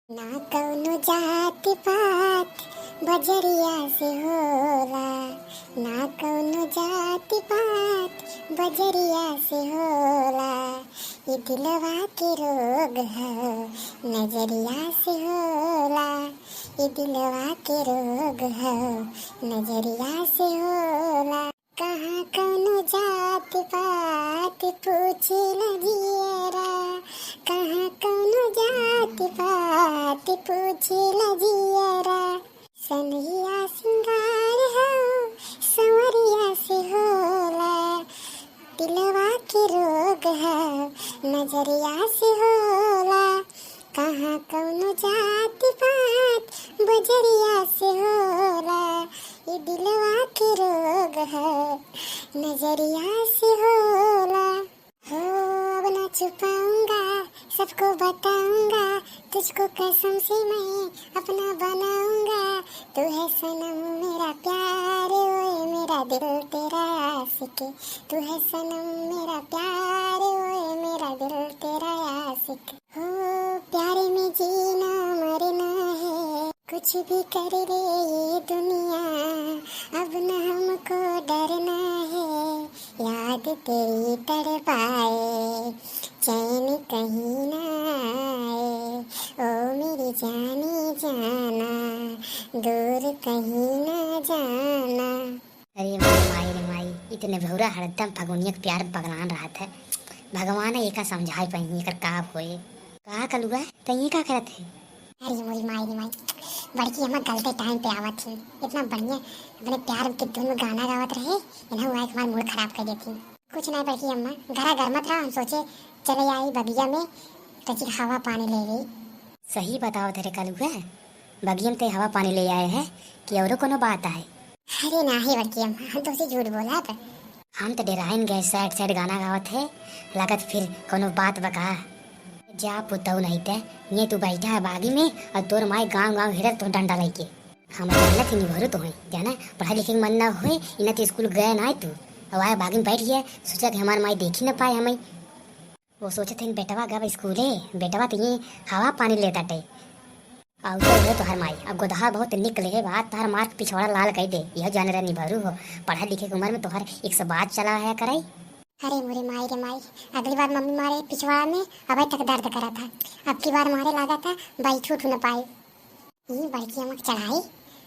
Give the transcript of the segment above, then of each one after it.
ना कौनो जात पात बजरिया से होला। ना कौनो जात पात बजरिया से होला। ये दिलवा के रोग है नजरिया से होला। ये दिलवा के रोग है नजरिया से होला। कहाँ कौनो जात पात पूछे लगिएरा। कहाँ कौनो जात पात पूछे लगिएरा। सनहिया सिंगार हो संवरिया से होला। दिलवा के रोग है नजरिया से होला। कहाँ कौनो जात पात बजरिया से होला। ये दिलवा के रोग है नजरिया से होला। हो अब ना छुपाऊंगा सबको बताऊंगा। तुझको कसम से मैं अपना बनाऊंगा। तू है सनम मेरा प्यार ओए मेरा दिल तेरा आशिक। तू है सनम मेरा प्यार ओए मेरा दिल तेरा आशिक। हो प्यारे में जीना मरना है कुछ भी कर ले ये दुनिया। अब न हमको डरना है याद तेरी तड़पाए चैन कहीं ना आए। ओ मेरी जाने जाना दूर कहीं ना जाना। अरे माई रे माई, इतने भौरा हरदम फगुनिया के प्यार पगलान रहा था। भगवान एका समझाई पही कर का होए का कलुआ तई का करत है। अरे मोरी माई रे माई, बड़की अम्मा गलते टाइम पे आवत थी। इतना बढ़िया अपने प्यार के धुन में गाना गावत रहे इन्हें हुआ हमारा मूड खराब कर देती। कुछ नहीं बड़की अम्मा घरा घर मत रहा। हम सोचे चले आई बगिया में कच्ची हवा पानी ले गई। सही बताओ तेरे कलुआ, बगियम ते हवा पानी ले आए है कि औरो कोनो बात है। अरे नहीं बड़की अम्मा, हम तो उसे झूठ बोला था। हम तो डेराइन गए साइड साइड गाना गावत है लागत फिर कोनो बात बका। जा पुतऊ नहीं ते ये तू बैठा है बागी में और तोर माई गांव गांव हिरत तो डंडा लेके। हम जानत ही भरो तो है जाना पढ़ाई लिखे मन ना होए इन्हें तो स्कूल गए ना तू अब आए बागी में बैठ गया। सोचा कि हमार माई देखी ना पाए हमें। वो सोचे थे बेटवा गब स्कूले बेटवा तो ये हवा पानी लेता टे और तो तोहर माई अब गोदहा बहुत निकले है बात तार मार्क पिछवाड़ा लाल कह दे। यह जान रहा निभरू हो पढ़ा लिखे की उम्र में तोहर एक सौ बात चला है कराई। अरे मोरी माई रे माई, अगली बार मम्मी मारे पिछवाड़ा में अभी तक दर्द करा था। अब की बार मारे लगा था बाई छूट न पाई। ये बड़की अम्मा चढ़ाई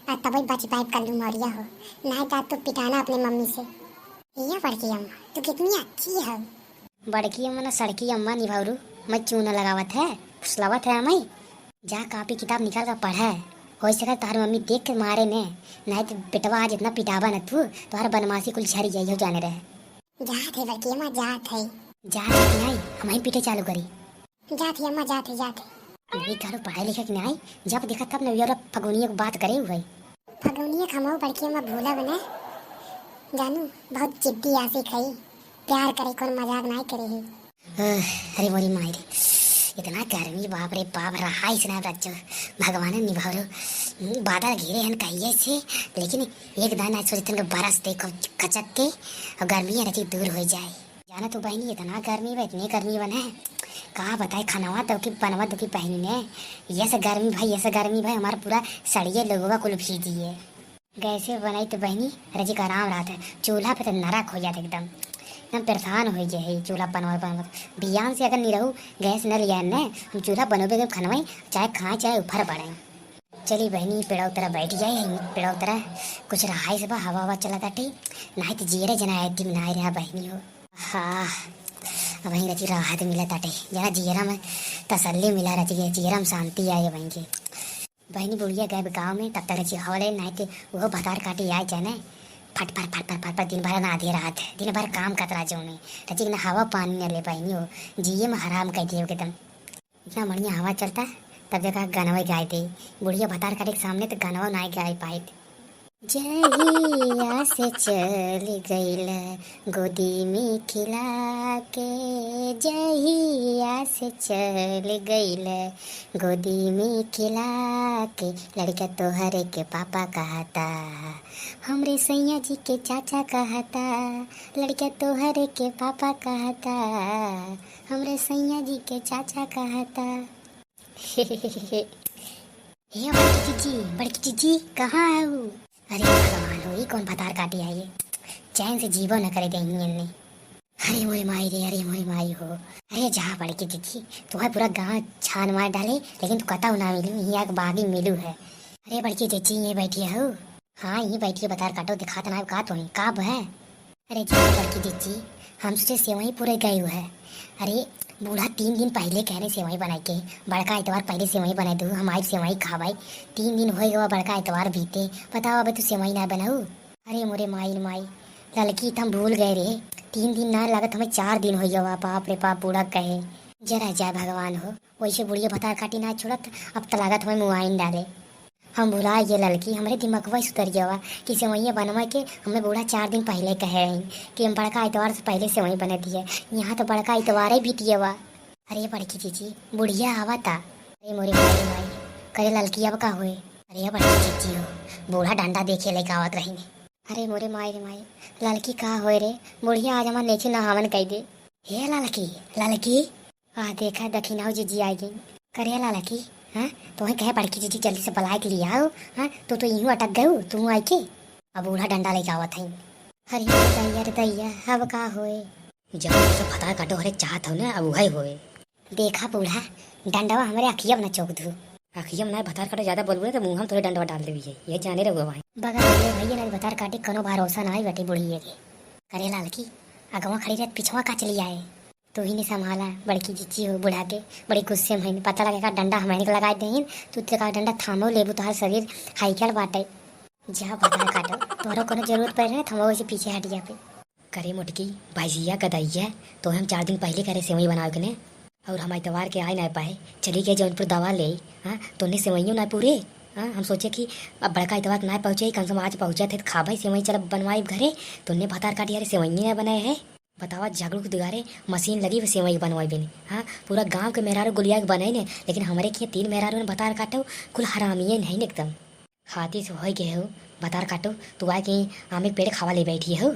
और तभी बच पाई कल्लू मौरिया हो। नहीं तो तू पिटाना अपने मम्मी से। ये बड़की अम्मा तू कितनी अच्छी है। बड़की अम्मा ना सड़की अम्मा निभारू मैं चूना लगावत है फुसलावत है हमें। जा कापी किताब निकाल कर पढ़ा हो सके तार मम्मी देख के मारे ने नहीं तो बेटवा आज इतना पिटावा न तू तोहर बनमासी कुल झरी जाई हो जाने रहे। जात है बड़की अम्मा जात है। जा नहीं हम ही पीटे चालू करी। जात है अम्मा जात है जात है। नहीं करो पढ़ाई लिखे की नहीं जब देखा तब न यार फगुनिया की बात करे हुए। फगुनिया खमाओ बड़की अम्मा भूला बने जानू बहुत जिद्दी आशिक है। प्यार करे कौन मजाक नहीं करे है। अरे मोरी माई रे इतना गर्मी बाप रे बाप रहा इसना बच्चो भगवान निभारो बादल घिरे हैं कहिए से लेकिन एक दाना सोचते हैं बरस देखो कचक के और गर्मी रची दूर हो जाए। जाना तो बहनी इतना गर्मी बा इतनी गर्मी बना है कहाँ बताए खानावा तो की बनवा तो की बहनी ने ये से गर्मी भाई हमारा पूरा सड़िए लोगों का कुल भीज दिए। गैसे बनाई तो बहनी रजी का आराम रहा था चूल्हा पे तो नरक हो जाता एकदम एकदम परेशान हो गए चूल्हा बनवा बियान से अगर नहीं रहू गैस न लिया न हम चूल्हा बनोबे खनवाई चाहे खाए चाहे ऊपर बढ़ाए। चली बहनी पेड़ा उतरा बैठ जाए पेड़ा उतरा कुछ रहा से हवा हवा चला ताटे नहीं तो जीरे जना आती नहा रहा बहनी हो। हाँ अब वहीं रची राहत मिला ताटे जना जीरा में तसल्ली मिला रची जीरा में शांति आई वहीं की। बहनी बुढ़िया गए गाँव में तब तक रची हवा ले नहीं तो वो भतार काटे आए जाने फट फट दिन भर ना आधी रात दिन भर काम कतरा जो में रची ना हवा पानी न ले पाई हो जिये में हराम कह दिए एकदम इतना बढ़िया हवा चलता तब देखा गनवा गाय दे बुढ़िया भतार काटे के सामने तो गनवा ना गाय पाए। जहिया से चल गईल गोदी में खिला के जहिया से चल गईल गोदी में खिला के लड़का तोहरे के पापा कहता हमरे सैया जी के चाचा कहता लड़का तोहरे के पापा कहता हमरे सैया जी के चाचा कहता। हे बड़की चीची कहाँ है वो? अरे भगवान हो, ये कौन भतार काटी आई है? चैन से जीवो न करे देंगी ने। अरे मोरे माई रे, अरे मोरे माई हो। अरे जा बड़की चीची, तुम्हें पूरा गांव छान मार डाले लेकिन तू कताऊ ना मिलू, यहाँ के बागी मिलू है। अरे बड़की चीची ये बैठी है हो? हाँ ये बैठी है, बतार काटो दिखाता ना का तो काब है। अरे जा बड़की चीची, हम सोचे सेवई पूरे गए हुए है। अरे बूढ़ा 3 दिन पहले कह रहे सेवई बनाए के, बड़का इतवार पहले सेवई बनाए दो, हम आज सेवई खावाई। 3 दिन हो गया बड़का इतवार बीते, बताओ अब तू सेवई ना बनाऊ। अरे मोरे माई माई, लड़की तो हम भूल गए रे, 3 दिन ना लागत हमें 4 दिन हो गया। बाप रे बाप, बूढ़ा कहे जरा जय भगवान हो। वैसे बुढ़िया भतार काटी ना छोड़त, अब तो लागत हमें मुआइन डाले। हम भुला ये लड़की, हमारे दिमागवा सुधर गया कि सेवैया बनवा के हमें बूढ़ा 4 दिन पहले कहे हैं कि हम बड़का इतवार से पहले सेवई बना दिए। यहाँ तो बड़का इतवार ही बीतिए हुआ। अरे बड़की चीची बुढ़िया आवा था। अरे मोरे माई माई, करे लड़की अब का हुए? अरे बड़की चीची हो, बूढ़ा डंडा देखे लेके आवत रही। अरे मोरे माई माई, लड़की का होए रे? बुढ़िया आज हमारे लेके नहावन कह दे। हे लड़की लड़की, आ देखा दखिनाओ जीजी आई गई। करे लड़की, हाँ तुम्हें कहे बड़की चीची जल्दी से बुलाए के लिए आओ। हाँ तो यूं अटक गए तुम आई के, अब बूढ़ा डंडा लेके आवत है। अरे दैया रे दैया, अब का होए? जब तो फतार काटो हरे चाहत हो ना, अब वही होए। देखा बूढ़ा डंडवा हमारे अखियम न चौक दू। अखियम ना भतार काटे ज्यादा बोलबे तो मुंह हम थोड़े डंडवा डाल देवी है, ये जाने रहो भाई। बगल में भैया ना भतार काटे कनो भरोसा ना आई बेटी बुढ़िए के। करे लड़की अगवा खड़ी रहत पिछवा का चली आए, तू ही ने संभाला। बड़की चीची हो बुढ़ा के बड़ी गुस्से में, पता लगेगा डंडा हमारे को लगा दें, तू तेरा डंडा थामो लेबू तो हर शरीर हाइकल बाटे। जा भतार काटो, तोरो कोनो जरूरत पड़े ना थमो से पीछे हट जा पे। करे मुटकी भाईजिया गदाइया, तो हम 4 दिन पहले करे सेवई बनाओ के ने, और हम इतवार के आए ना पाए, चली गए जौनपुर दवा ले। हाँ तो ने सेवइयों ना पूरे। हाँ हम सोचे कि अब बड़का इतवार ना पहुँचे, कम से कम आज पहुँचा थे तो खाबाई सेवई चल बनवाई घरे, तो ने भतार काटी यार सेवइया ना बनाए है। बतावा जागरू दिगारे मशीन लगी वो सेवई बनवाई बेने। हाँ पूरा गांव के मेहरारू गुलिया के बनाई ने, लेकिन हमारे के 3 मेहरारू ने बतार काटो, कुल हरामिये नहीं एकदम। हाथी से हो गए हो बतार काटो, तू आए कि आम एक पेड़ खावा ले बैठी हो।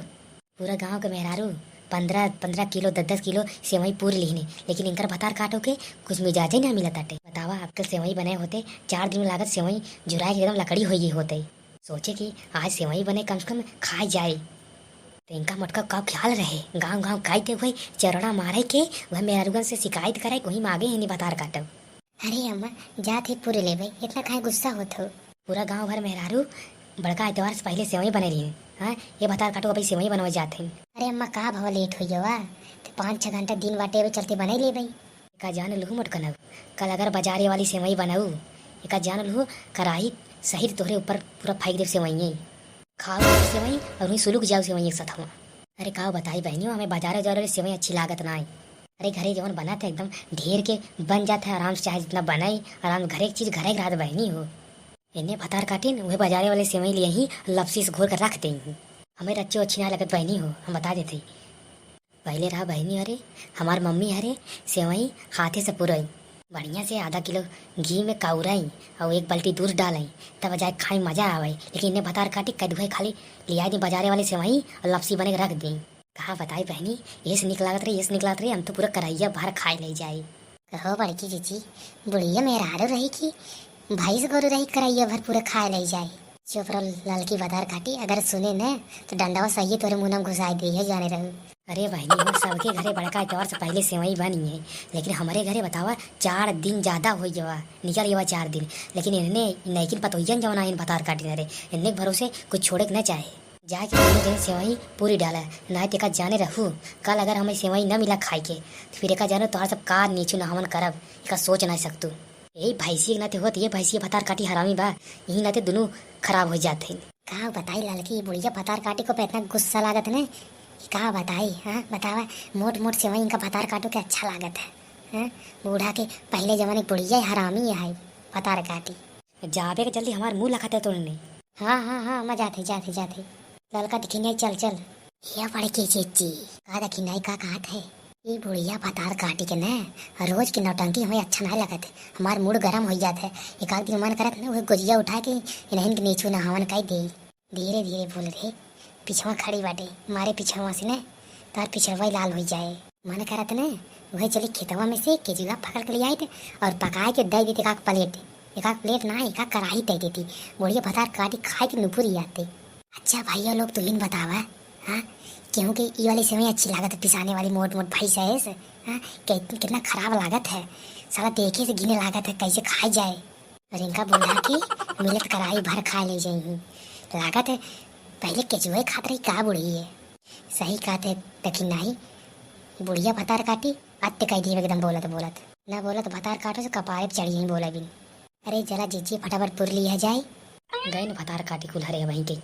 पूरा गांव के मेहरारू 15 किलो 10 किलो सेवई पूरी लीने, लेकिन इनकर भतार काटो के कुछ मिजाज ही ना मिला ताटे। बतावा अब तक सेवई बने होते 4 दिन लागत सेवई जुराए के एकदम लकड़ी हुई होते। सोचे कि आज सेवई बने कम से कम खाए जाए, तो इनका मटका का ख्याल रहे। गांव गांव कहते हुए चरड़ा मारे के वह मेहरुगन से शिकायत करे वही मांगे ही नहीं भतार काटो। अरे अम्मा जा थे पूरे ले भाई, इतना खाए गुस्सा होत हो। पूरा गांव भर मेहरारू बड़का इतवार से पहले सेवई बने रही। हाँ ये भतार काटो अभी सेवई बनवा जाते हैं। अरे अम्मा का भाव लेट हुई हुआ, तो 5-6 घंटा दिन बाटे अभी चलते बने ले भाई। का जान लू मट कनव, कल अगर बाजारे वाली सेवई बनाऊ, एक जान लू कराही सही तोहरे ऊपर पूरा फेंक दे सेवई, खाओ सेवई और वहीं सुलूक जाओ सेवई एक साथ हुआ। अरे कहा बताई बहनियों, हमें बाजारे जा रहे सेवई अच्छी लागत ना आई। अरे घरे जवन बना था एकदम ढेर के बन जाता है आराम से, चाहे जितना बनाई आराम घरे की चीज घरे के रात बहनी हो। इन्हें भतार काटे न वह बाजारे वाले सेवई लिए ही लपसी से घोर कर रख देंगे। हमें अच्छी अच्छी ना लगत बहनी हो, हम बता देते पहले रहा बहनी। अरे हमार मम्मी अरे सेवई हाथे से पुरई बढ़िया से आधा किलो घी में काउराई और 1 बाल्टी दूध डालाई, तब जाए खाई मजा आवे। लेकिन इन्हें भतार काटी कदुए खाली लिया दी बाजारे वाले सेवई और लपसी बने के रख दी। कहा बताई बहनी ये से निकलात रही, ये से निकलात रही, हम तो पूरा कराइया बाहर खाए ले जाए। कहो बड़की चीची बुढ़िया मेहरारू रही कि भाई से गोरू रही कराइया भर पूरा खाए ले जाए। चुप रहो लड़की भतार काटी, अगर सुने न तो डंडा सही तोरे मुँह में घुसाई दी है जाने रहू। अरे बहनी वो सबके घरे बड़का इतवार से पहले सेवई बनी है, लेकिन हमारे घरे बतावा 4 दिन ज्यादा हो गया निकल गया 4 दिन। लेकिन इन्हें नैकिन पतोयन जवन इन भतार काटी रे, इन्हें भरोसे कुछ छोड़े के न चाहे। जाके दिन सेवई पूरी डाला ना तेका जाने रहू, कल अगर हमें सेवई न मिला खाए के तो फिर एका जानो तोहर सब कार नीचू नहावन करब, एका सोच ना सकतू। यही भैंसी नाते होत, ये भैंसी भतार काटी हरामी बा, यही नाते दोनों खराब हो जाते। कहा बताई लड़की बुढ़िया भतार काटी को इतना गुस्सा लागत न, कहा बताई। हाँ बतावा मोट मोट सेवई इनका भतार काटो के अच्छा लागत है। हाँ बूढ़ा के पहले जमाने बुढ़िया हरामी है भतार काटी। जाबे के जल्दी हमार मुँह लखाते तो नहीं। हाँ हाँ हाँ मैं जाते जाते जाते लड़का दिखी चल चल। ये बड़की चीची का दिखी का कहत है, ये बुढ़िया भतार काटी के न रोज की नौटंकी हमें अच्छा नहीं लगत है, हमार मूड गर्म हो जाता है। एक आध दिन मन करत न वह गुजिया उठा के इन्हें के नीचू नहावन कह दे। धीरे धीरे बोल रहे पिछवा खड़ी बाटे, मारे पिछवा से न तार पिछड़वा लाल हो जाए। मन करत न वह चली खेतवा में से केजुआ पकड़ के ले आए और पकाए के दे देते का प्लेट एक प्लेट ना एक कढ़ाई दे देती, बुढ़िया भतार काटी खाए के नुपुर आते। अच्छा भैया लोग तो इन बतावा, हाँ क्योंकि ये वाली सेवई अच्छी लागत है, पिसाने वाली मोट मोट भाई साइज, हाँ कितना खराब लागत है, साला देखे से गिने लागत है, कैसे खाई जाए। और इनका बोला कि मिलत कढ़ाई भर खा ले जाइए, लागत है पहले केचुए खात रही का बुढ़ी है। सही कहते लेकिन नहीं, बुढ़िया भतार काटी अत्ते कह दिए एकदम बोलत ना बोलत भतार काटो से कपारे पे चढ़ी बोला बिन। अरे जरा जीजी फटाफट पुर लिया जाए। गए न भतार काटी कुल्हरे वहीं के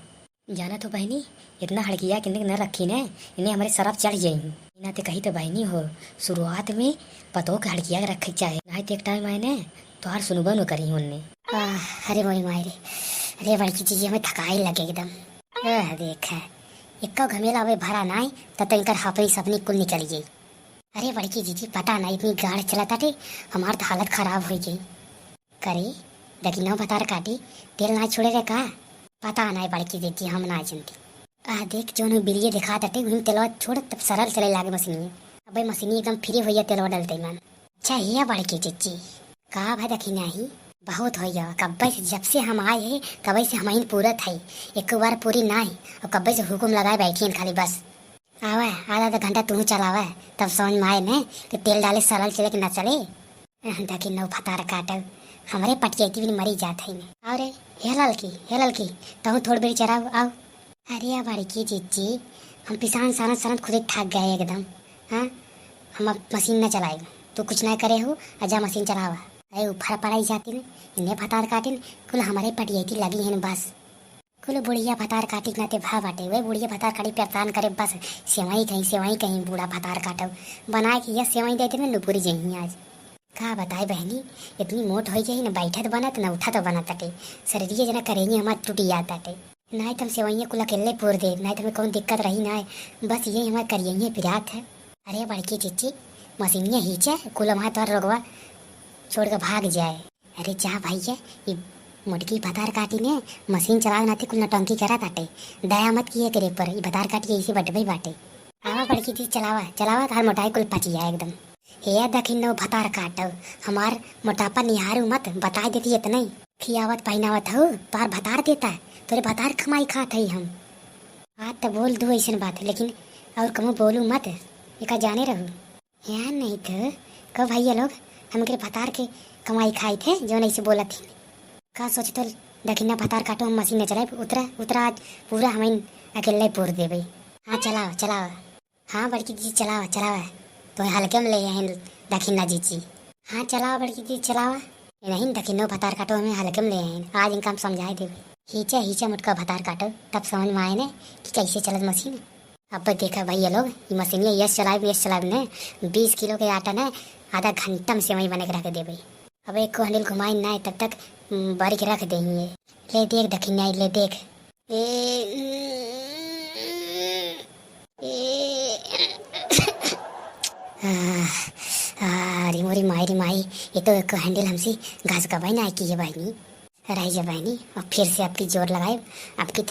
जाना तो बहनी, इतना हड़किया किन्ने न रखी ने, इन्हें हमारे सरफ चढ़ जाई ना ते कही तो बहनी हो शुरुआत में पतो के हड़किया रखे चाहे नहीं तो एक टाइम आए ने तो हर सुनबा न करी उनने। अरे मोरी मायरे, अरे बड़की चीज हमें थकाई लगे एकदम। देख इक्का घमेला अबे भरा नाई तब इनकर हपनी सपनी कुल निकल गई। अरे बड़की जीजी पता नहीं इतनी गाढ़ चलाता थे, हमार तो हालत खराब हो गई। करे दगिना भतार काटी तेल ना छोड़े रे का पता नहीं बड़की जीजी हम ना जानती। देख जो बिलिये दिखा दटे वही तेलवा छोड़ तब सरल चले लागे मशीनी। अब मशीनी एकदम फ्री हो तेलवा डलते मन। अच्छा ये बड़की जीजी का भाई दखी नहीं बहुत हो गया कब्बे से जब से हम आए हैं कब्बे से हमारी पूरा था एक बार पूरी ना ही और कब्बे से हुकुम लगाए बैठी खाली बस आवा आधा आधा घंटा तू चलावा तब समझ में आए न कि तेल डाले सरल चले कि न चले। देखी नौ फतार काटल हमारे पटिया की भी मरी जात है। और हे लड़की तहु थोड़ी देर चराव आओ। अरे बड़की जीजी हम पिसान सारा सरन खुद ही थक गए एकदम। हाँ हम अब मशीन न चलाए, तू कुछ ना करे हो अजा मशीन चलावा। अरे ऊपर पड़ाई जाती न इन्हें फतार काटिन कुल हमारे पटियती लगी है बस। कुल बुढ़िया भतार काटी नाते भा बाटे वे बुढ़िया भतार काटी परेशान करे बस। सेवई कहीं बूढ़ा भतार काटो बनाए कि यह सेवई देते न नुपुरी जही आज का बताए बहनी इतनी मोट हो गई न बैठत बनत न उठा तो बनत अटे शरीर जना करेंगे हमार टूटी जाता अटे। नहीं तुम सेवैया कुल अकेले पूर दे नहीं तुम्हें कौन दिक्कत रही ना बस ये हमारे करिए फिरात है। अरे बड़की चीची मशीनिया हिंचा कुल वहाँ तो रोगवा छोड़ कर भाग जाए। अरे जा भैया ये मुटकी भतार काटी ने मशीन चलावे नाते कुल नटंकी करा ताटे दया मत किए करे पर ये भतार काटी ऐसे बटबई बाटे। आवा बड़की चीज चलावा तार मोटाई कुल पची जाए एकदम। हे दखिन नो भतार काटो हमार मोटापा निहारू मत बता देती इतना ही खियावत पहनावत हो तार भतार देता तोरे भतार कमाई खात है हम। आज तो बोल दो ऐसा बात लेकिन और कमो बोलू मत एक जाने रहो यहाँ नहीं तो कब भैया लोग हमके भतार के कमाई खाए थे जो नहीं से बोला थी का सोच तो दखिना भतार काटो हम मशीन चलाए उतरा आज पूरा हमें अकेले पूर देवे। हाँ चलाओ हाँ बड़की जी चलावा तो हल्के में ले हैं दखिना जीजी। हाँ चलाओ बड़की जी चलावा नहीं दखिनो भतार काटो हमें हल्के में ले हैं आज इनका हम समझाए देवे। हिचा मुटका भतार काटो तब समझ में आए ने कि कैसे चलत मशीन। अब देखा भैया लोग ये मशीन यस चलाए ने 20 किलो के आटा ने आधा घंटा में सेवई बने के रख देवे। अब एक को हंडिल घुमाई ना तब तक बारी के रख देंगे। ले देख दखिना ले देख अरे मोरी माई ये तो एक हैंडल हमसे घास का भाई ना की है बहनी रही जा बहनी और फिर से आपकी जोर लगाए आपकी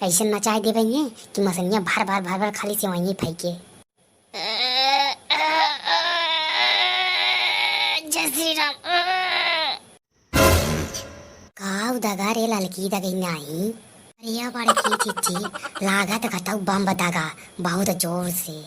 ऐसे नचाए दे बहनी कि मसनिया बार खाली से वहीं फेंके। जय श्री राम काव दगा रे लड़की दगी नहीं। अरे बड़की चीची लागत घटाऊ बम बतागा बहुत जोर से।